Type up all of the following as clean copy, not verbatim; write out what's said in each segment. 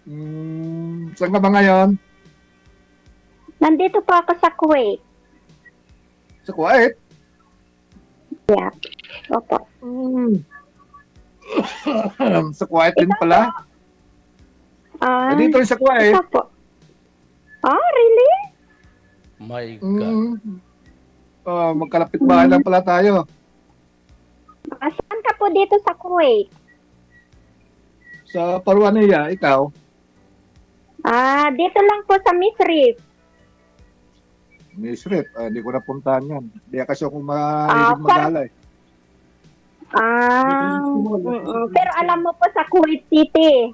Saan ka ba ngayon? Nandito po ako sa Kuwait. Sa Kuwait? Yeah. Opo. Sa Kuwait din Ikaw pala? po? Ah, Dito rin sa Kuwait. ikaw po. Oh, really? My God. Magkalapit bahay lang pala tayo. Saan ka po dito sa Kuwait? Sa Paruanilla, ikaw? Dito lang po sa Misrif. Misrep, hindi ko napuntahan yan. Hindi kasi ako mahilig saan? magala eh. Pero alam mo po sa Kuwait City.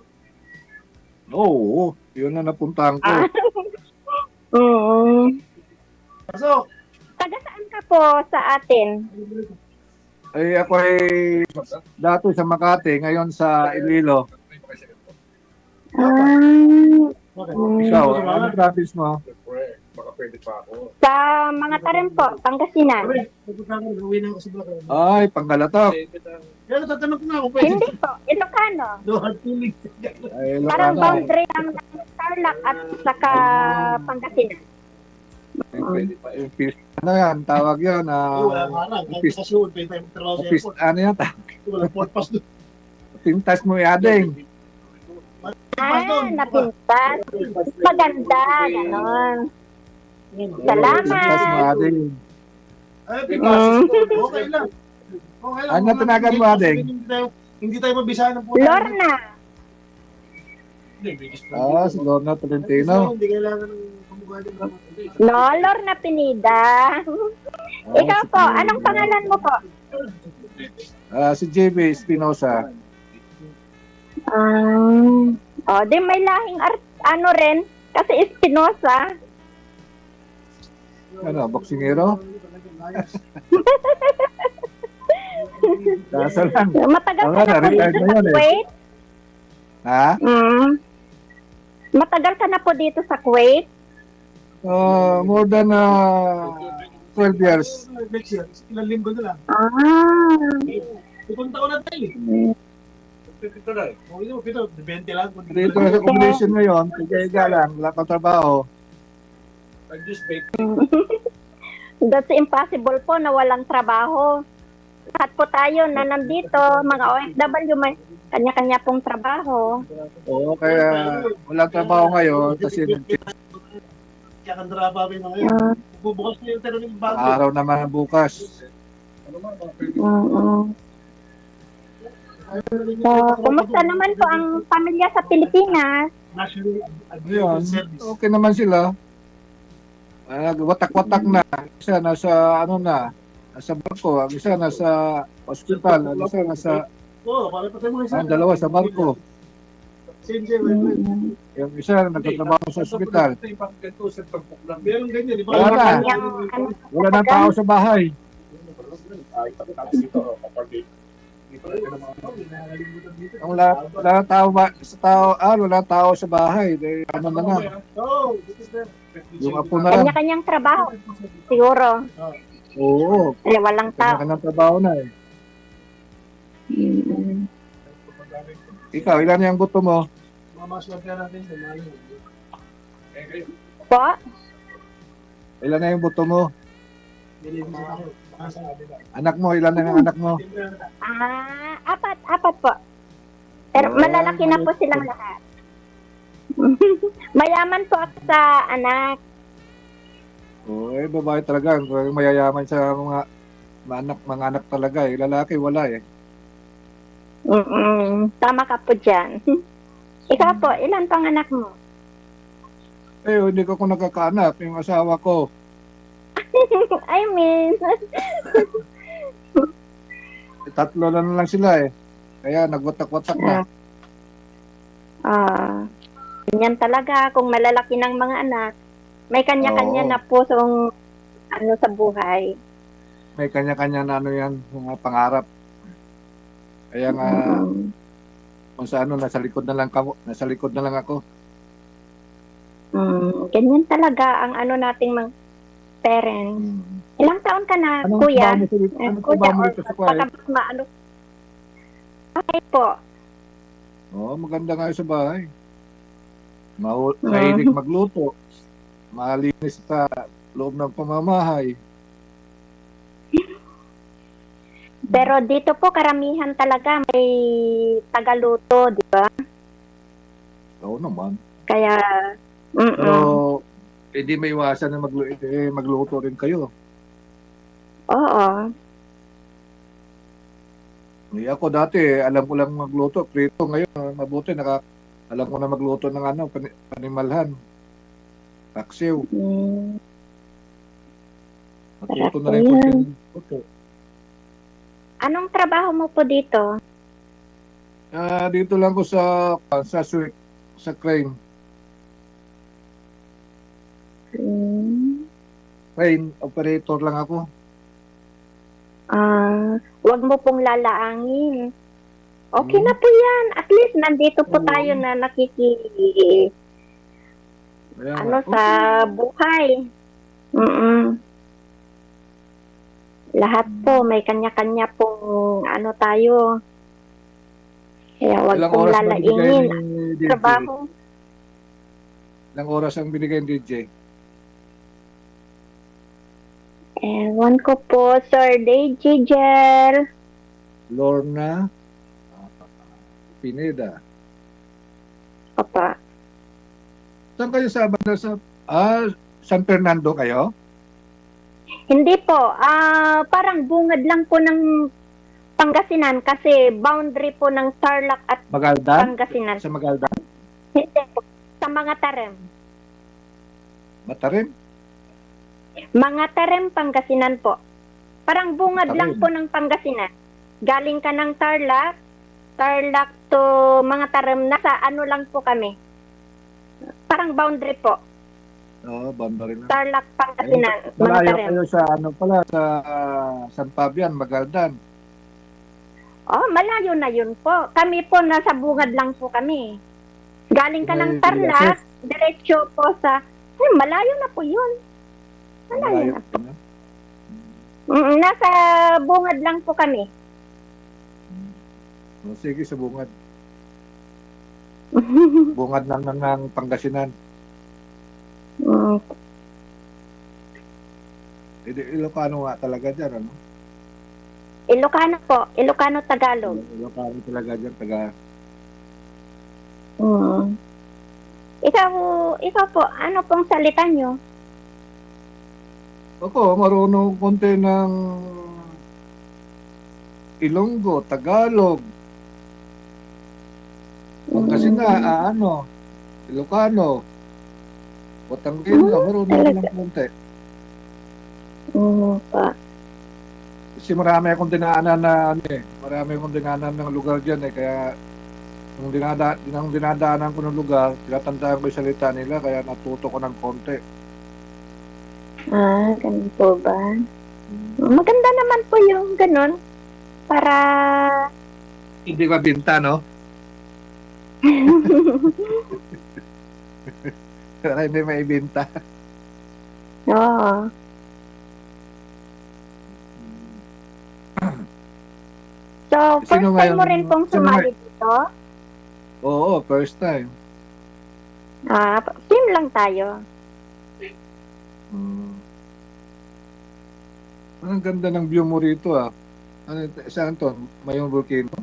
Oo, yun na napuntahan ko. Pasok. Taga saan ka po sa atin? Ako ay dati sa Makati, ngayon sa Iloilo. Ikaw, ano province mo? Sa mga tarim po, Pangasinan. Ay, Panggalatok. Hindi po, Ilocano. Ay, Parang Ilocano. boundary lang ng Tarlac at saka Pangasinan. Ano yan, tawag yun? Ano yan? Pintas mo yading. Napintas. Maganda, ganon. Pintas mo Salamat. yading. Okay lang. Ano tinagan mo yading? Hindi tayo mabisahan ng Lorna. Si Lorna Tolentino. Hindi kailangan ng kamukha din. No, Lorna Pinida. Ikaw po, anong pangalan mo po? Si JB Espinosa. Di may lahing ano rin, kasi Espinosa. Ano, boksingero? Kasa lang. Matagal ka na po na-retired dito na sa yan eh. Kuwait? Ha? Matagal ka na po dito sa Kuwait? More than 12 years. Next year, ilang linggo na lang. Pupunta ko na tayo eh. Pito na eh. Pito, 20 lang. Dito sa accommodation ngayon, tiga-iga lang, wala kang trabaho. That's impossible po na walang trabaho. Lahat po tayo na nandito, mga OFW, may kanya-kanya pong trabaho. Oo, kaya walang trabaho ngayon kasi Kaya kandara pa rin ngayon. Bubukas na yung tanong ng bago. araw naman bukas. Kumusta naman po ang pamilya sa Pilipinas? National Ayun, Service. okay naman sila. Watak-watak na. Isa nasa nasa barko, ang isa nasa ospital, ang isa nasa Oo, para patay mo isa. ang dalawa sa barko. Same. Yung isa nagtatrabaho sa ospital. Meron ganyan, di ba? Wala na. Wala nang tao sa bahay. Ang wala nang tao wala nang tao sa bahay. Dahil ano na nga. Oo. Yung apo na lang. Kanya-kanyang trabaho. Siguro. Oo. Walang tao. Kanya-kanyang trabaho na eh. Ikaw, ilan yung buto mo? Mamaswag ka natin sa mga Po? Ilan na yung buto mo? Apat. Anak mo, ilan na yung anak mo? Apat po. Pero malalaki na po silang lahat. Mayaman po ako sa anak. Oo, babae talaga. Kung mayayaman sa mga anak talaga eh. Lalaki, wala eh. Tama ka po dyan. Ikaw po, ilan pang anak mo? Hindi ko nakakaanak. Yung asawa ko. I mean, Tatlo na lang sila eh. Kaya nagwatak-watak na. ganyan talaga. Kung malalaki ng mga anak, may kanya-kanya Oo. na po sa buhay. May kanya-kanya na yan, mga pangarap. Kaya nga, kung sa nasa likod na lang ako. Ganyan talaga ang nating mga parents. Ilang taon ka na, Anong kuya? trabaho mo Kuya, trabaho mo dito sa Kuwait? Okay po. Oo, maganda nga yung sa bahay. Mahilig magluto. Malinis sa loob ng pamamahay. Pero dito po karamihan talaga may tagaluto, di ba? Oo naman. Kaya, Pero, hindi may iwasan na magluto rin kayo. oo. Ako dati, alam ko lang magluto. Prito ngayon, mabuti, alam ko na magluto ng panimalhan. Paksiw. Mm. Matuto na Sarap rin yan. po luto. Anong trabaho mo po dito? Dito lang ko sa Swick, sa crane. Crane operator lang ako. Wag mo pong lalaangin. Okay na po yan. At least nandito po Oo. tayo na Kaya nga, sa buhay. Lahat po, may kanya-kanya pong tayo. Kaya wag ilang pong oras ba binigay lalaingin. ni DJ? Trabaho. Ilang oras ang binigay ni DJ? Ewan ko po, Sir DJ Jel. Lorna Pineda. Papa. Saan kayo sa banda San Fernando kayo? Hindi po. Parang bungad lang po ng Pangasinan kasi boundary po ng Tarlac at Magaldan? Pangasinan. Sa Magaldan? Hindi po. Sa mga tarem. Matarim? Mga tarem, Pangasinan po. Parang bungad Tarem. lang po ng Pangasinan. Galing ka ng Tarlac to mga tarem. Nasa lang po kami. Parang boundary po. Oo, banda rin. Tarlac, Pangasinan. Mga Malayo tarem. kayo sa sa San Fabian, Magaldan. Oh, malayo na yun po. Kami po, nasa bungad lang po kami. Galing ka ng May Tarlac, diretso po malayo na po yun. Malayo na po. na. Nasa bungad lang po kami. Sige, sa bungad. Bungad ng Pangasinan. Ilocano nga talaga dyan, ano? Ilocano po. Ilocano, Tagalog. Ilocano talaga dyan, Ikaw po, ano pong salita nyo? Ako, marunong konti ng Ilonggo, Tagalog. Pangasinan, Ilocano, Batangueño, marunong ng konti. Pa. Kasi marami akong dinaanan marami akong dinaanan ng lugar dyan kaya nung dinadaanan ko ng lugar, tinatandaan ko yung salita nila, kaya natuto ko ng konti. Ganun po ba? Maganda naman po yung ganun. Para... Hindi mabinta, no? Para hindi maibinta. Oo. So, first Sino time mo ngayon- rin pong sino sumali dito? Oo, first time. Team lang tayo. Ang ganda ng view mo rito, ah. Saan to? Mayong volcano?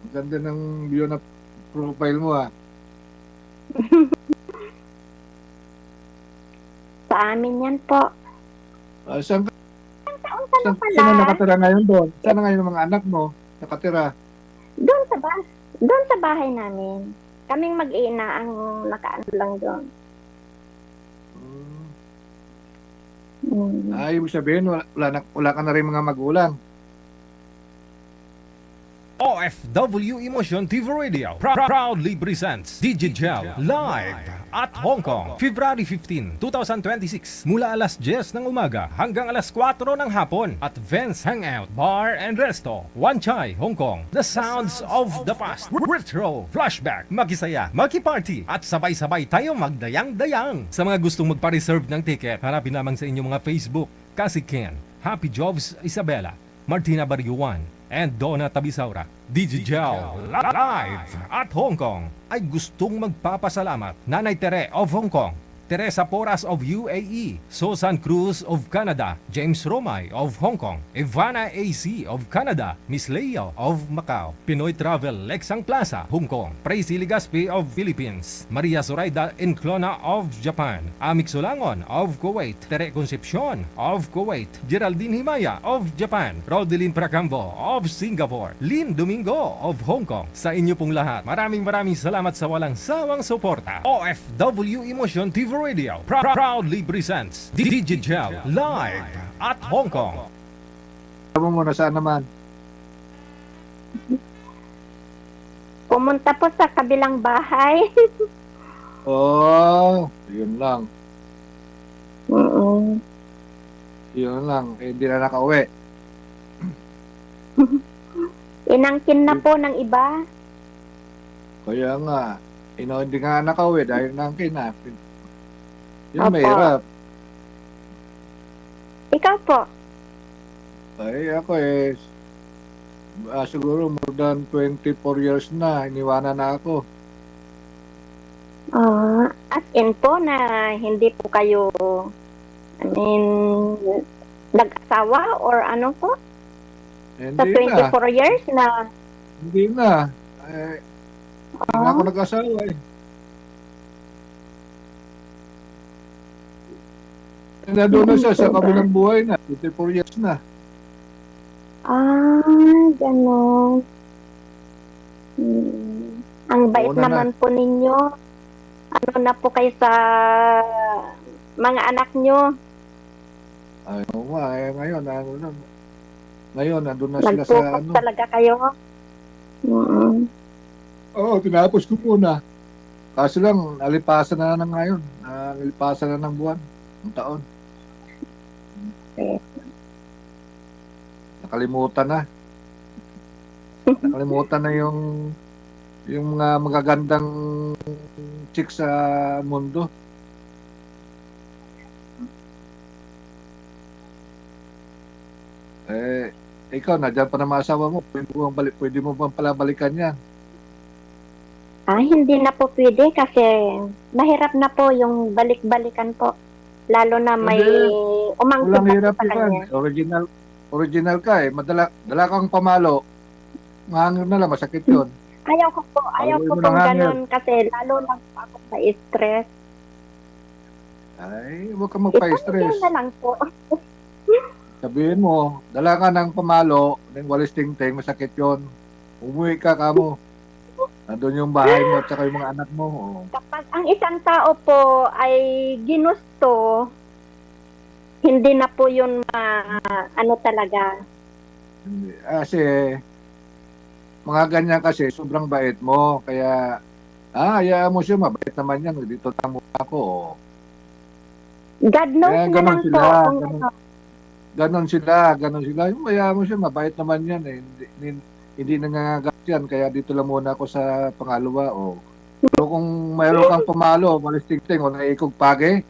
Ang ganda ng view na profile mo, ah. Sa amin yan po. Saan Taon ka na pala. na nakatira ngayon doon? Saan na ngayon ang mga anak mo nakatira? Doon sa bahay namin. Kaming mag-iina ang nakaano lang doon. Ibig sabihin, wala ka na rin mga magulang. OFW Emotion TV Radio proudly presents DJ Gel live at Hong Kong, February 15, 2026 mula alas 10 ng umaga hanggang alas 4 ng hapon at Vance Hangout Bar and Resto, Wan Chai, Hong Kong. The sounds of the past, retro, flashback, makisaya, makiparty at sabay-sabay tayo magdayang-dayang. Sa mga gustong magpa-reserve ng ticket, harapin lamang sa inyong mga Facebook. Kasi Ken, Happy Jobs Isabela, Martina Barriuan, and Donna Tabisaura, DigiGel Live at Hong Kong ay gustong magpapasalamat Nanay Tere of Hong Kong, Teresa Porras of UAE, Susan Cruz of Canada, James Romay of Hong Kong, Ivana AC of Canada, Miss Leo of Macau, Pinoy Travel Lexang Plaza, Hong Kong, Praise Ligaspi of Philippines, Maria Zoraida Enclona of Japan, Amik Solangon of Kuwait, Tere Concepcion of Kuwait, Geraldine Himaya of Japan, Rodeline Pracambo of Singapore, Lynn Domingo of Hong Kong. Sa inyo pong lahat, maraming salamat sa walang sawang suporta. OFW Emotion TV Radio proudly presents DigiGel Live at Hong Kong. Alam mo muna saan naman? Pumunta po sa kabilang bahay. Oh, yun lang. Mm-mm. Yun lang. Eh, hindi na nakauwi. Inangkin na po ng iba. Kaya nga, hindi nga nakauwi dahil nangkin na. Yun Opo. mahirap. Ikaw po. Ay, ako siguro more than 24 years na, iniwanan na ako. As in po na hindi po kayo, nag-asawa or ano po? Sa Hindi 24 na, years na, hindi na. Hindi na ako nag-asawa eh. Nandun na siya sa kabilang buhay na, 24 years na. ganon. Ang bait Una na. naman po ninyo. Ano na po kayo sa mga anak nyo? Ay, oo nga, ngayon, nandun na sila sa Nag-focus talaga kayo? Oo, tinapos ko muna. Kaso lang, nalipasan na ngayon. Nalipasan na ng buwan, ng taon. Okay. Nakalimutan na. Nakalimutan na yung mga magagandang chicks sa mundo. Ikaw, nandiyan pa naman asawa mo. Pwede mo bang palabalikan yan? Hindi na po pwede kasi mahirap na po yung balik-balikan po. Lalo na may umangkin Walang na hirap po sa kanya. yan. Original ka eh. Dala kang pamalo. Mahangin na lang, masakit yun. Ayaw ko Pag-uwi mo pong ng hangin. ganun kasi lalo lang po ako sa stress. Ay, huwag ka magpa-stress. Ipamigay na lang po. Sabihin mo, dala ka ng pamalo, ng walis ting-ting, masakit yun. Umuwi ka kamo. Nandun yung bahay mo at saka yung mga anak mo. Oh. Kapag ang isang tao po ay ginusto, hindi na po yun ano talaga. Kasi, mga ganyan kasi, sobrang bait mo. Kaya, hayaan mo siya, mabait naman yan. Dito lang muna ako. Oh. God knows Kaya na ganun lang sila, po. Kung ganun. ano. Ganon sila. Yung hayaan mo siya, mabait naman yan eh. Hindi nangangagat yan, kaya dito lang muna ako sa pangalawa. Oh. So kung mayroon kang pamalo, walis ting-ting, o naikog page,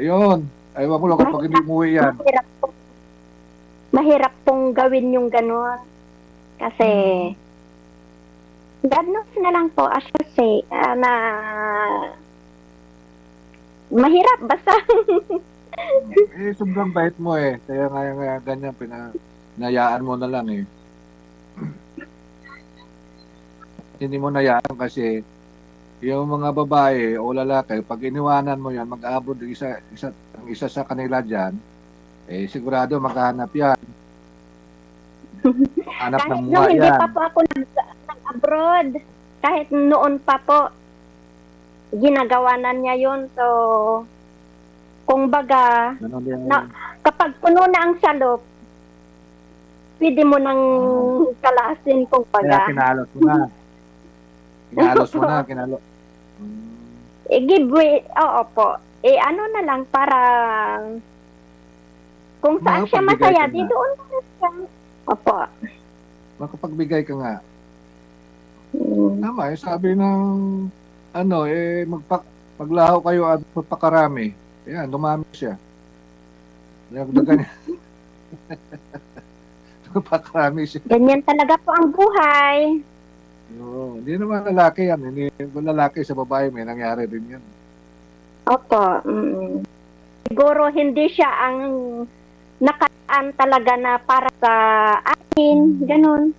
ayun. Ayaw ko lang kapag hindi umuwi yan. Mahirap pong gawin yung gano'n. Kasi, God knows na lang po, as you say, na mahirap, basta. Sobrang bait mo eh. Kaya nga ganyan, pinayaan mo na lang eh. Hindi mo nayaan kasi yung mga babae o lalaki, pag iniwanan mo yan, mag-abroad ang isa sa kanila dyan, sigurado maghahanap yan. Hanap Kahit ng nung muha hindi yan. pa po ako nag-abroad, kahit noon pa po, ginagawa na niya yun. So, kung baga, Ganun din. kapag puno na ang salop, pwede mo nang kalasin kung Kaya baga. kinalos mo na. Kinalos. Give way, oo po. Ano na lang para kung saan siya Makapagbigay masaya, ka di na. doon na siya. Opo. Makapagbigay ka nga. Mm. Tama, sabi ng maglaho kayo at magpakarami. Ayan, dumami siya. Nagdagan niya. Napakarami siya. Ganyan talaga po ang buhay. Oo, hindi naman lalaki yan. Hindi lalaki sa babae, may nangyari din yan. Opo. Siguro hindi siya ang nakalaan talaga na para sa akin. Ganun.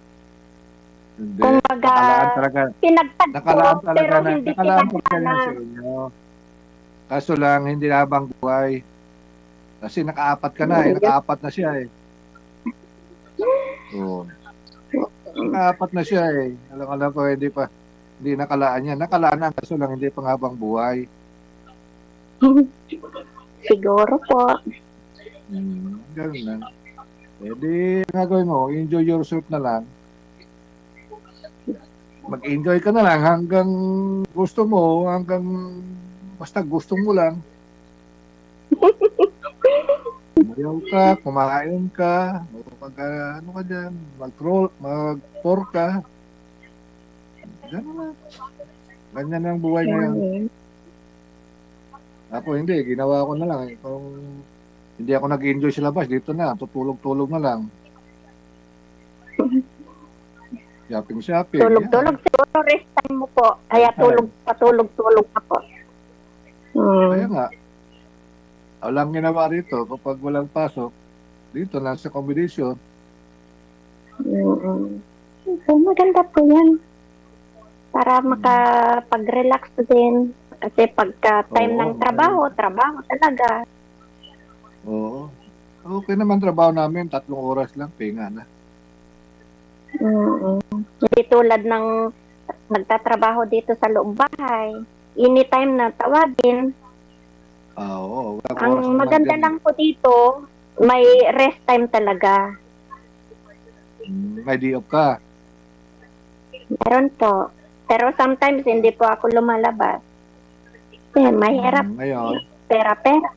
Hindi. Kumbaga, Nakalaan talaga. pinagtagpo Nakalaan talaga pero na. hindi Nakalaan talaga pinagana. yan sa inyo. Kaso lang, hindi habang buhay. Kasi nakaapat ka na eh. Nakaapat na siya eh. Oo. Nakaapat na siya eh. Alam ko, hindi nakalaan yan. Nakalaan na, kaso lang hindi pang habang buhay. Siguro po. Ganun na. Eh di, ang gagawin mo, enjoy yourself na lang. Mag-enjoy ka na lang hanggang gusto mo, hanggang basta gusto mo lang. Mayaw ka, kumain ka, ano ka dyan, mag-tour ka. Ganun na. Ganyan ang buhay ngayon. Ako hindi, ginawa ko na lang. Kung hindi ako nag-enjoy sa labas, dito na, tutulog-tulog na lang. Shopping. Tulog-tulog. Siguro rest time mo po. Kaya patulog-tulog ka po. Kaya nga, walang ginawa rito. Kapag walang pasok, dito lang sa combination. Maganda po yan. Para makapag-relax din. Kasi pagka time Oo, ng trabaho talaga. Oo. Okay naman trabaho namin, 3 oras lang, pinga na. Hindi tulad ng nagtatrabaho dito sa loob bahay. Anytime na tawagin. Oo. Walang oras Ang naman maganda dyan. lang po dito, may rest time talaga. May day off ka. Meron po. Pero sometimes hindi po ako lumalabas. Kasi mahirap. Ngayon, Pera-pera.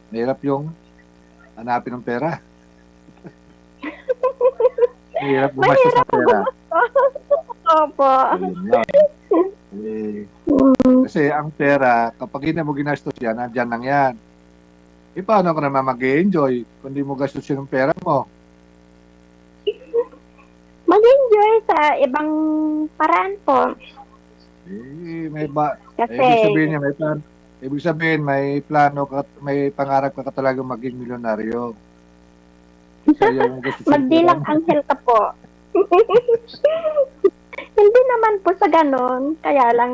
mahirap yung hanapin ng pera. Mahirap gumastos ng pera. Opo. Ayun lang. Kasi ang pera, kapag hindi mo ginastos yan, nandyan lang yan. Paano ka naman mag-enjoy kung di mo gastos yung pera mo? Mag-enjoy sa ibang paraan po. Kasi, Ibig sabihin, may plano ka, may pangarap ka talaga maging milyonaryo. So, yung gusto sa magdilang pera, anghel ka po. Hindi naman po sa ganun. Kaya lang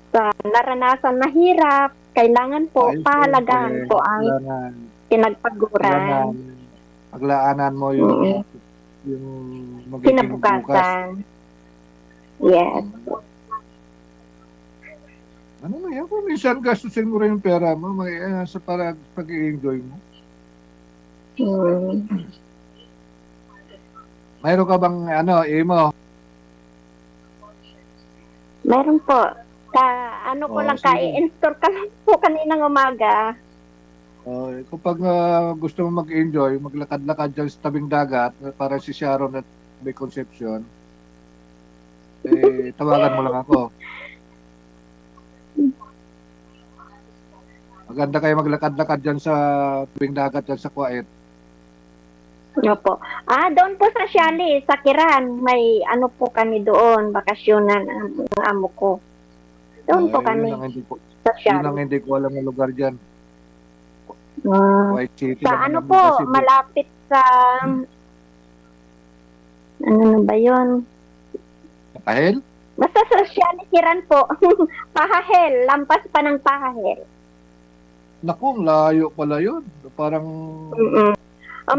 sa naranasan na hirap, kailangan po, ay, pahalagahan syempre, po ang kailangan pinagpaguran. paglaanan mo yung magiging bukas. Kinabukasan. Yes. Ano na yan? Kung minsan gastusin mo rin yung pera mo, sa para pag-i-enjoy mo. Mayroon ka bang imo? Meron po. Ko lang, sige. i-install ka lang po kaninang umaga. Kapag gusto mo mag-enjoy, maglakad-lakad dyan sa tabing dagat, para si Sharon at Bay Concepcion, tawagan mo lang ako. Maganda kayo maglakad-lakad dyan sa tabing dagat dyan sa Kuwait. Opo. Doon po sa Siali, sa Kiran, may po kami doon, bakasyonan ang amo ko. Doon po kami, Yun sa lang Siali. hindi ko alam ang lugar dyan. Ah, Kuwait City. sa lang alam ko po, kasi malapit sa, na ba yun? Kahel? Basta sa Siali, Kiran po. Pahahel, lampas pa ng Pahahel. Naku, layo pala yun. Parang...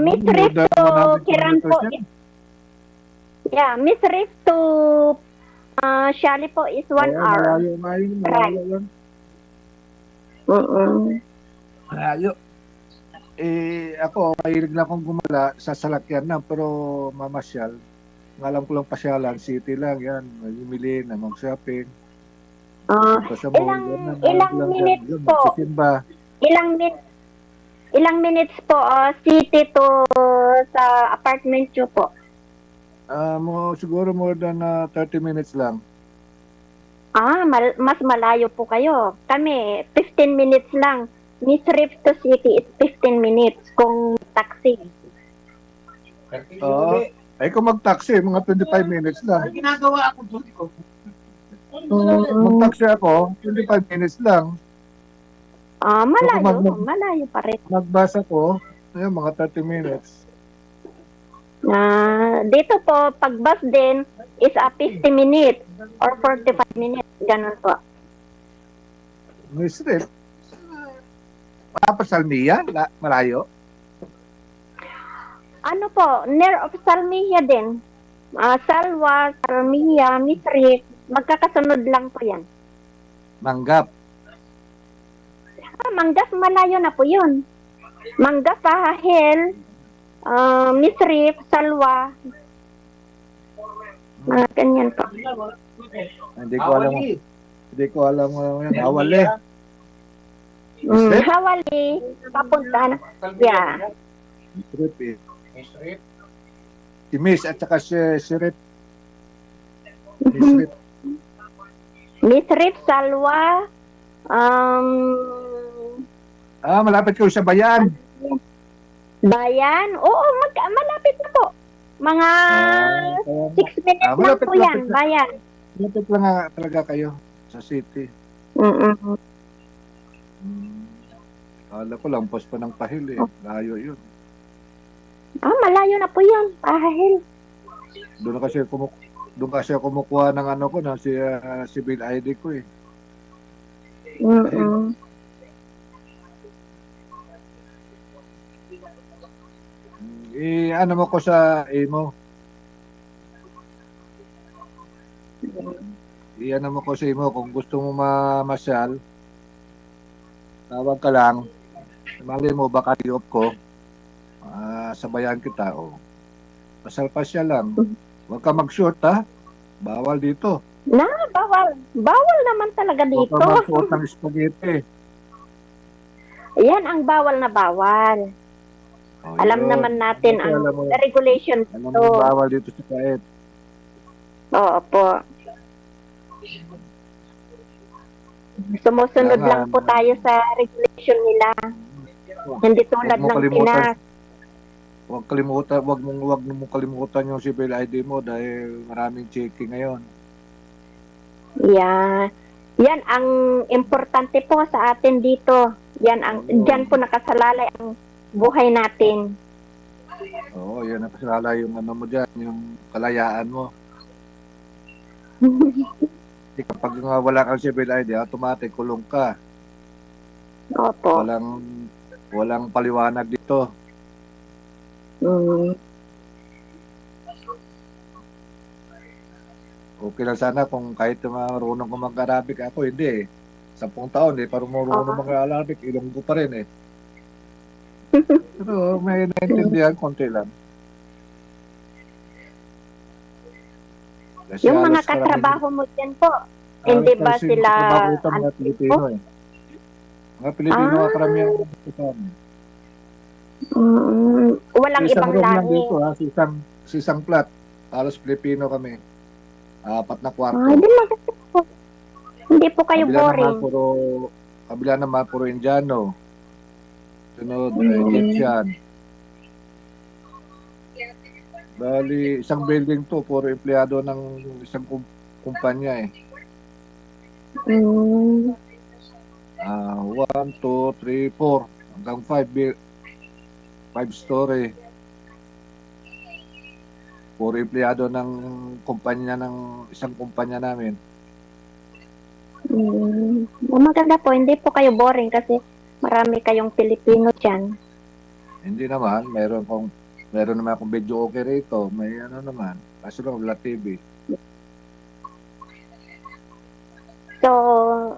Miss Reef to Kiran po. Miss Reef to Siali po is 1 hour. Malayo. Malayo. Ako, mahilig na akong gumala sa salakyan na, pero mamasyal. Ang alam ko lang pasyalan, city lang yan. Bumili na mag-shopping. Ilang minutes po? Ilang minutes po city to sa apartment nyo po? Siguro more than 30 minutes lang. Mas malayo po kayo. Kami, 15 minutes lang. Misrip to city is 15 minutes kung taxi. Oo. Ay kung mag-taxi, mga 25 minutes lang. May ginagawa ako doon ko. Mag-taxi ako, 25 minutes lang. Malayo. Mag- Malayo pa rin. Mag-bus ako, ayun, mga 30 minutes. Dito po, pag bus din, is 50 minutes or 45 minutes. Ganun po. Misrip. Salmiya, malayo. Ano po, near of Salmiya din. Salwa, Salmiya, Misrip, magkakasunod lang po yan. Manggap. Manggap, malayo na po yun. Manggap, Hahel, Misrip, Salwa. Ganyan po. Hindi ko alam. Hindi ko alam yan. Awali. Hawali, papunta na. Yeah. Misrip eh. Si Miss at saka si Rip. Misrip. Misrip, Salwa, Malapit kayo sa bayan. Bayan. Oo, malapit na po. Mga 6 minutes lang malapit, po yan, malapit na. bayan. Malapit lang nga talaga kayo sa city. Mm-mm. Kala ko lampas pa ng Pahil eh. Layo yun. Malayo na po yan, Pahil. Doon kasi ako kumukuha ng ano ko na si civil ID ko eh. Mm-mm. Ano mo ko sa imo? Ano mo ko sa imo kung gusto mo mamasyal. Tawag ka lang. Mali mo baka i-off ko. Sabayan kita o. Pasal-pasyal lang. Huwag ka mag-short ha. Bawal dito. Bawal. Bawal naman talaga Huwag dito. ka mag-short ng spaghetti. Yan ang bawal na bawal. Alam Yun. naman natin ang Alam mo. regulations Alam to. mo bawal dito sa kahit. Oo po. Sumusunod Kaya nga, lang po tayo sa regulation nila. Hindi tulad Huwag mo ng kalimutan. Pinas. Huwag mong kalimutan yung civil ID mo dahil maraming checking ngayon. Yeah. Yan ang importante po sa atin dito. Diyan po nakasalalay ang buhay natin. Oo, yan ang kasalala yung ano mo dyan, yung kalayaan mo. Kapag nga wala kang civil ID, automatic kulong ka. Opo. Walang paliwanag dito. Mm. Okay lang sana kung kahit marunong ko mag-Arabic, ako hindi eh. 10 taon eh, parang marunong mag-Arabic, Ilonggo pa rin eh. Pero may naintindihan konti lang. Kasi Yung mga halos katrabaho mo dyan po, hindi ba kasi sila kababutan mga Pilipino eh. Mga Pilipino karamihan dito. Walang ibang room lang lahi. dito ha, sa isang flat. Halos Pilipino kami. 4 na kwarto. Hindi maganda po. Hindi po kayo boring. Kabila naman puro Indiano. Sunod, Egyptian. Bali, isang building to, puro empleyado ng isang kumpanya eh. 1, 2, 3, 4 hanggang 5 story. Puro empleyado ng kumpanya ng isang kumpanya namin. Maganda po, hindi po kayo boring kasi marami kayong Pilipino dyan. Hindi naman, meron naman akong video okay rito. May ano naman, kaso lang wala TV. So,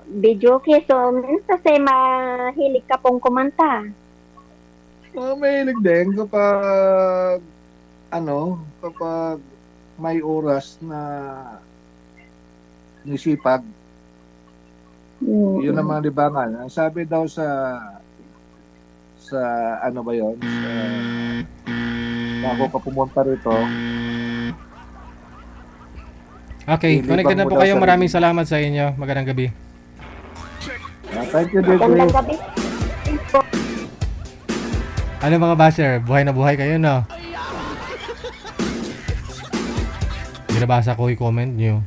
video okay. So, kasi mahilig ka pong kumanta. Mahilig din kapag may oras na nisipag. Yun ang mga libangan. Ang sabi daw sa ano ba yun? Bago ka pumunta rito. Okay, Ilibang connected na mo po daw kayo. sa Maraming salamat sa inyo. Magandang gabi. Thank you, DJ. Magandang gabi. Ano mga basher? Buhay na buhay kayo, no? Binabasa ko yung comment nyo.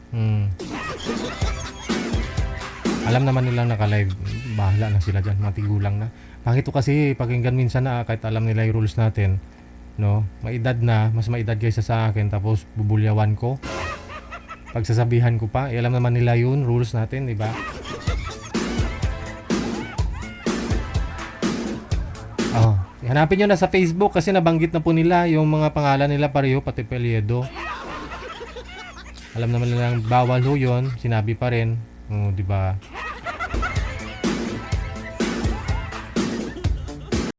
Alam naman nilang naka-live. Bahala na sila dyan. Mga tigulang na. Bakit to kasi pakinggan minsan na kahit alam nila yung rules natin. No? Maedad na. Mas maedad kaysa sa akin. Tapos bubulyawan ko. Pagsasabihan ko pa. Alam naman nila yun. Rules natin, di ba? Oh, hanapin nyo na sa Facebook kasi nabanggit na po nila yung mga pangalan nila pareho pati apelyido. Alam naman nilang bawal ho yun, sinabi pa rin. Oh, di ba?